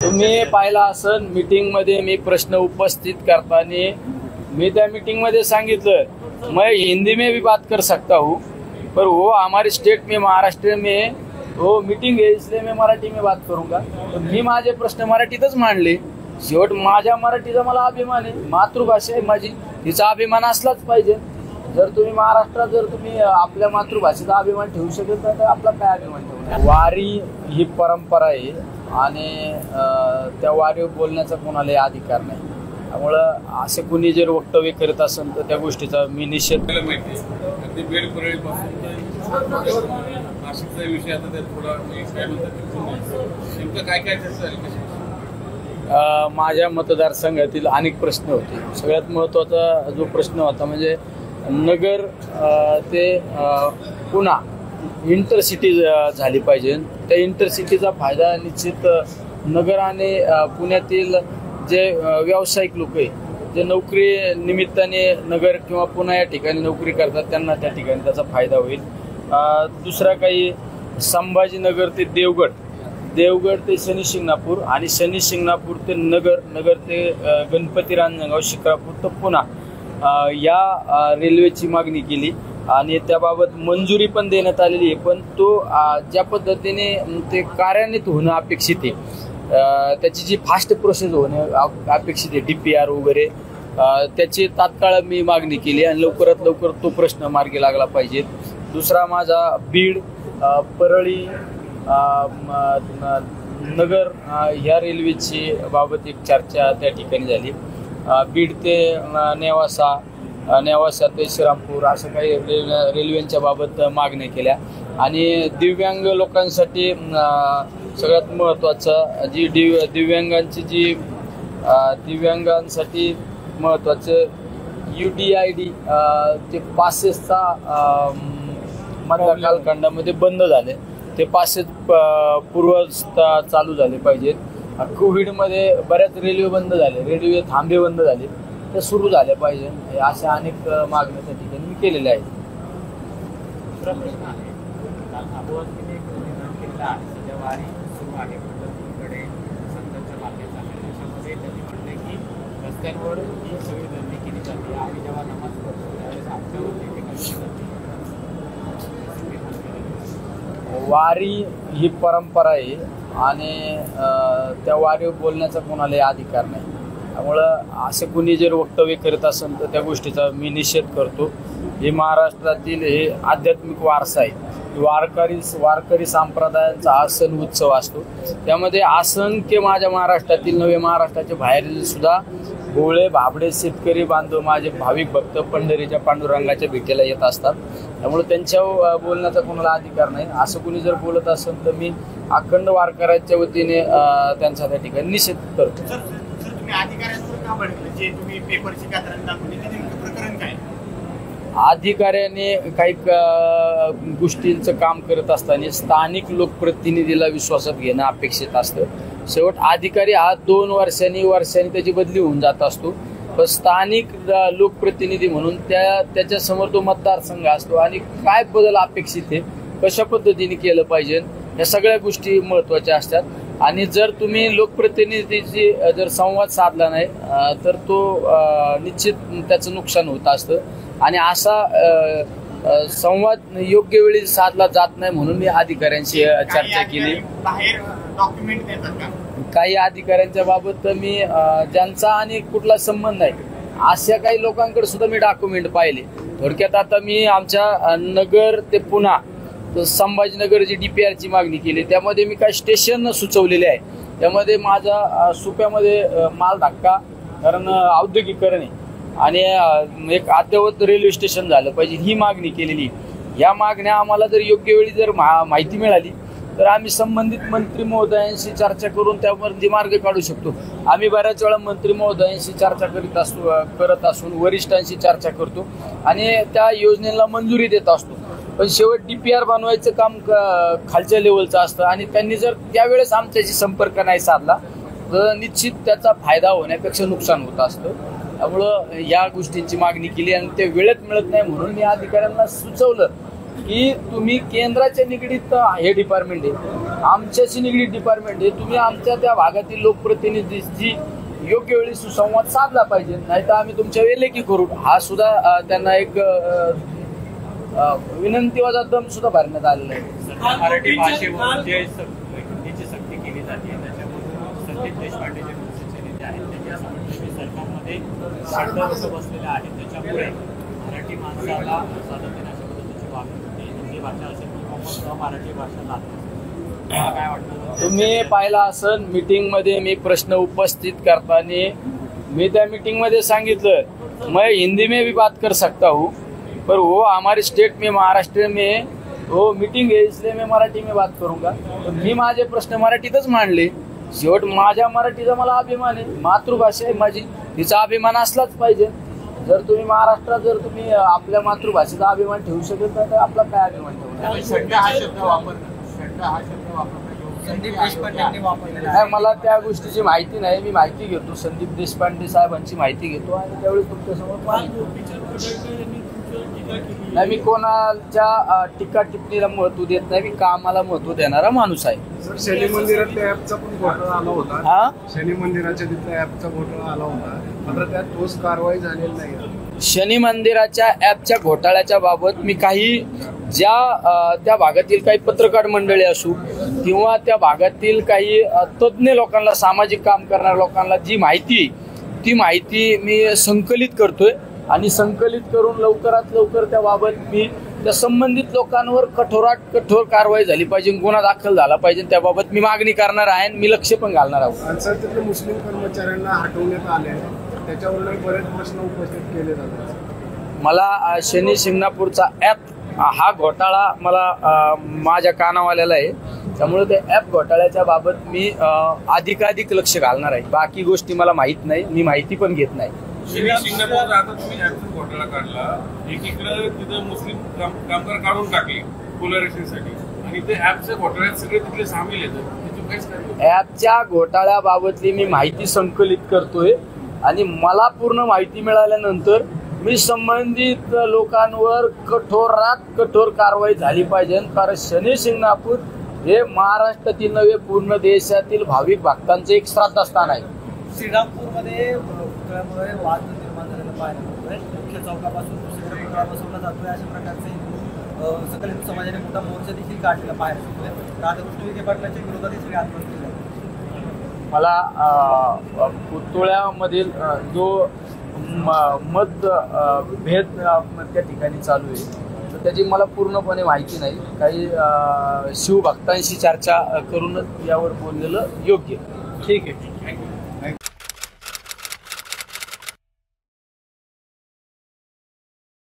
तुम्ही पाहिला असन मीटिंग मध्ये मी प्रश्न उपस्थित करताना मैं त्या मीटिंग में सांगितलं मैं हिंदी में भी बात कर सकता हूँ, पर वो हमारे स्टेट में महाराष्ट्र में वो मीटिंग है इसलिए मैं मराठी में बात करूंगा। तो मी माझे प्रश्न मराठीतच मांडले। शेवट माझ्या मराठीचा मला अभिमान आहे, मातृभाषा आहे माझी, तिचा अभिमान असलाच पाहिजे। जर तुम्ही महाराष्ट्रात जर तुम्ही आपल्या मातृभाषेचा अभिमान ठेवू शकत नाही तर आपला काय अभिमान ठेवणार। वारी ही परंपरा आहे आणि त्या वारीवर बोलण्याचा कोणालाही अधिकार नाही। त्यामुळं असे कुणी जर वक्तव्य करत असेल तर त्या गोष्टीचा मी निषेध माझ्या मतदारसंघातील अनेक प्रश्न होते। सगळ्यात महत्त्वाचा जो प्रश्न होता म्हणजे नगर ते पुणा इंटरसिटी झाली पाहिजे। त्या इंटरसिटीचा फायदा निश्चित नगर आणि पुण्यातील जे व्यावसायिक लोक आहे जे नोकरी निमित्ताने नगर किंवा पुणा या ठिकाणी नोकरी करतात त्यांना त्या ठिकाणी त्याचा फायदा होईल। दुसरा काही संभाजीनगर ते देवगड ते शनी शिंगणापूर आणि शनी शिंगणापूर ते नगर ते गणपती रांजणगाव शिक्रापूर ते पुणा या रेल्वेची मागणी केली आणि त्याबाबत मंजुरी पण देण्यात आलेली आहे। पण तो ज्या पद्धतीने ते कार्यान्वित होणं अपेक्षित आहे त्याची जी फास्ट प्रोसेस होणे अपेक्षित आहे DPR वगैरे त्याची तात्काळ मी मागणी केली आणि लवकरात लवकर तो प्रश्न मार्गी लागला पाहिजे। दुसरा माझा बीड परळी नगर ह्या रेल्वेची बाबत एक चर्चा त्या ठिकाणी झाली। बीड ते नेवासा ते श्रीरामपूर असं काही रेल्वेंच्या बाबत मागण्या केल्या आणि दिव्यांग लोकांसाठी सगळ्यात महत्त्वाचं जी दिव्यांगांसाठी महत्त्वाचं UDID ते पासेसचा मधल्या कालखंडामध्ये बंद झाले, ते पासेस पूर्वस्था चालू झाले पाहिजेत। कोविडमध्ये बऱ्याच रेल्वे बंद झाले, रेल्वे थांबे बंद झाले, ते सुरू झाले पाहिजे। अशा अनेक मागण्या त्या ठिकाणी मी केलेल्या आहेत। वारी ही परंपरा आहे आणि त्या वारीवर बोलण्याचा कोणालाही अधिकार नाही। त्यामुळं असे कुणी जर वक्तव्य करत असेल तर त्या गोष्टीचा मी निषेध करतो। हे महाराष्ट्रातील हे आध्यात्मिक वारसा आहे। वारकरी संप्रदायांचा हा सण उत्सव असतो, त्यामध्ये असंख्य माझ्या महाराष्ट्रातील नव्हे महाराष्ट्राच्या बाहेर सुद्धा भोळे भाबडे शेतकरी बांधव माझे भाविक भक्त पंढरीच्या पांडुरंगाच्या भेटीला येत असतात। त्यामुळे त्यांच्या बोलण्याचा कोणाला अधिकार नाही। असं कुणी जर बोलत असेल तर मी अखंड वारकऱ्यांच्या वतीने त्यांचा त्या ठिकाणी निषेध करतो। अधिकाऱ्याने काही गोष्टींचं काम करत असताना स्थानिक लोकप्रतिनिधीला विश्वासात घेणं अपेक्षित असतं। शेवट अधिकारी हा 2 वर्षांनी त्याची बदली होऊन जात असतो, पण स्थानिक लोकप्रतिनिधी म्हणून त्याच्या समोर तो मतदारसंघ असतो आणि काय बदल अपेक्षित आहे, कशा पद्धतीने केलं पाहिजे, या सगळ्या गोष्टी महत्त्वाच्या असतात। आणि जर तुम्ही लोकप्रतिनिधीची जर संवाद साधला नाही तर तो निश्चित त्याचं नुकसान होत असतं आणि असा संवाद योग्य वेळी साधला जात नाही म्हणून मी अधिकाऱ्यांशी चर्चा केली। काही अधिकाऱ्यांच्या बाबत मी ज्यांचा आणि कुठला संबंध नाही अशा काही लोकांकडे सुद्धा मी डॉक्युमेंट पाहिले। थोडक्यात आता मी आमच्या नगर ते पुणा संभाजीनगर जी DPR ची मागणी केली त्यामध्ये मी काही स्टेशन सुचवलेले आहे। त्यामध्ये माझा सुप्यामध्ये माल धक्का कारण औद्योगिकरण आहे आणि एक अद्ययावत रेल्वे स्टेशन झालं पाहिजे ही मागणी केलेली। या मागण्या आम्हाला जर योग्य वेळी जर माहिती मिळाली तर आम्ही संबंधित मंत्री महोदयांशी चर्चा करून त्यावरती मार्ग काढू शकतो। आम्ही बऱ्याच वेळा मंत्री महोदयांशी चर्चा करत असून वरिष्ठांशी चर्चा करतो आणि त्या योजनेला मंजुरी देत असतो, पण शेवट DPR बनवायचं काम खालच्या लेवलचं असतं आणि त्यांनी जर त्यावेळेस आमच्याशी संपर्क नाही साधला तर निश्चित त्याचा फायदा होण्यापेक्षा नुकसान होत असतं। त्यामुळं या गोष्टींची मागणी केली आणि ते वेळेत मिळत नाही म्हणून मी अधिकाऱ्यांना सुचवलं की तुम्ही केंद्राच्या निगडीत हे डिपार्टमेंट आहे आमच्याशी निगडीत डिपार्टमेंट आहे. तुम्ही आमच्या त्या भागातील लोकप्रतिनिधींची योग्य वेळी सुसंवाद साधला पाहिजे, नाही तर आम्ही तुमच्या लेखी करू. हा सुद्धा त्यांना एक विनंतीवाचा दम सुद्धा भरण्यात आलेला आहे. मराठी भाषेवर जे हिंदीची सक्ती केली जाते त्याच्यामध्ये संदीप देशपांडे जे पक्षाचे नेते आहेत त्यांनी असं म्हटलं की सरकारमध्ये 60 वर्ष बसलेले आहेत, त्याच्यामुळे मराठी माणसाला स्वातंत्र्य अशा पद्धतीची वागणूक होते. हिंदी भाषा असेल किंवा मराठी भाषा लागते. काय वाटतं? तुम्ही पाहिला असन मीटिंगमध्ये मी प्रश्न उपस्थित करताना मी त्या मीटिंगमध्ये सांगितलं मैं हिंदी में भी बात कर सकता हूँ, पर वो हमारे स्टेट में महाराष्ट्र में वो मीटिंग है इसलिए मैं मराठी में बात करूँगा. तर मी माझे प्रश्न मराठीतच मांडले. शेवट माझ्या मराठीचा मला अभिमान आहे, मातृभाषा आहे माझी, तिचा अभिमान असलाच पाहिजे. जर तुम्ही महाराष्ट्रात जर तुम्ही आपल्या मातृभाषेचा अभिमान ठेवू शकत नाही तर आपला काय अभिमान ठेवणार. संदीप देशपांडेंनी वापरलेला नाही, मला त्या गोष्टीची माहिती नाही. मी माहिती घेतो, संदीप देशपांडे साहेबांची माहिती घेतो आणि त्यावेळेस तुमच्यासमोर नाही. मी कोणाच्या टीका टिप्पणीला महत्व देत नाही. मी कामाला महत्व देणारा माणूस आहे. सर, शनी मंदिरातल्या ऍपचा पण घोटाळा आला होता. हा, शनी मंदिराच्या तिथल्या ऍपचा घोटाळा आला होता, मात्र त्यात ठोस कारवाई झालेली नाही. शनी मंदिराच्या ऍपच्या घोटाळ्याच्या बाबत मी काही त्या भागातील काही पत्रकार मंडळी असू किंवा त्या भागातील काही तज्ज्ञ लोकांना, सामाजिक काम करणाऱ्या लोकांना जी माहिती ती माहिती मी संकलित करतोय आणि संकलित करून लवकरात लवकर त्याबाबत मी त्या संबंधित लोकांवर कठोरात कठोर कारवाई झाली पाहिजे, गुन्हा दाखल झाला पाहिजे, त्याबाबत मी मागणी करणार आहे आणि मी लक्ष पण घालणार आहोत. सर, तिथले मुस्लिम कर्मचाऱ्यांना हटवण्यात आले, त्याच्यावरून बरेच प्रश्न उपस्थित केले जातात. मला शनी शिंगणापूरचा ऍप हा घोटाळा मला माझ्या कानावाल्याला आहे, त्यामुळे त्या ऍप घोटाळ्याच्या बाबत मी अधिकाधिक लक्ष घालणार आहे. बाकी गोष्टी मला माहीत नाही, मी माहिती पण घेत नाही. शनी शिंगणापूर आता तुम्ही ऍपचा घोटाळा काढला, एकीकडे तिथं मुस्लिम कामगार काढून टाकले पोलरायझेशनसाठी आणि ते ऍपच्या घोटाळ्यात सगळे तिथले सामील येतात. ऍपच्या घोटाळ्याबाबतली मी माहिती संकलित करतोय आणि मला पूर्ण माहिती मिळाल्यानंतर मी संबंधित लोकांवर कठोरात कठोर कारवाई झाली पाहिजे. कारण शनी शिंगणापूर हे महाराष्ट्रातील नव्हे पूर्ण देशातील भाविक भक्तांचं एक श्रद्धास्थान आहे. श्रीरामपूरमध्ये पुतळ्यामुळे वाद निर्माण झालेला पाहायला मिळतोय. मुख्य चौकापासून दुसरीकडे पुतळा बसवला जातोय, अशा प्रकारचे सकल हिंदू समाजाने मोठा मोर्चा देखील काढलेला पाहायला मिळतोय. राधाकृष्ण विखे पाटलांच्या विरोधात सगळे आंदोलन केलं. मला पुतळ्यामधील जो मतभेद त्या ठिकाणी चालू आहे तर त्याची मला पूर्णपणे माहिती नाही. काही शिवभक्तांशी चर्चा करूनच यावर बोललेलं योग्य. ठीक आहे, थँक्यू.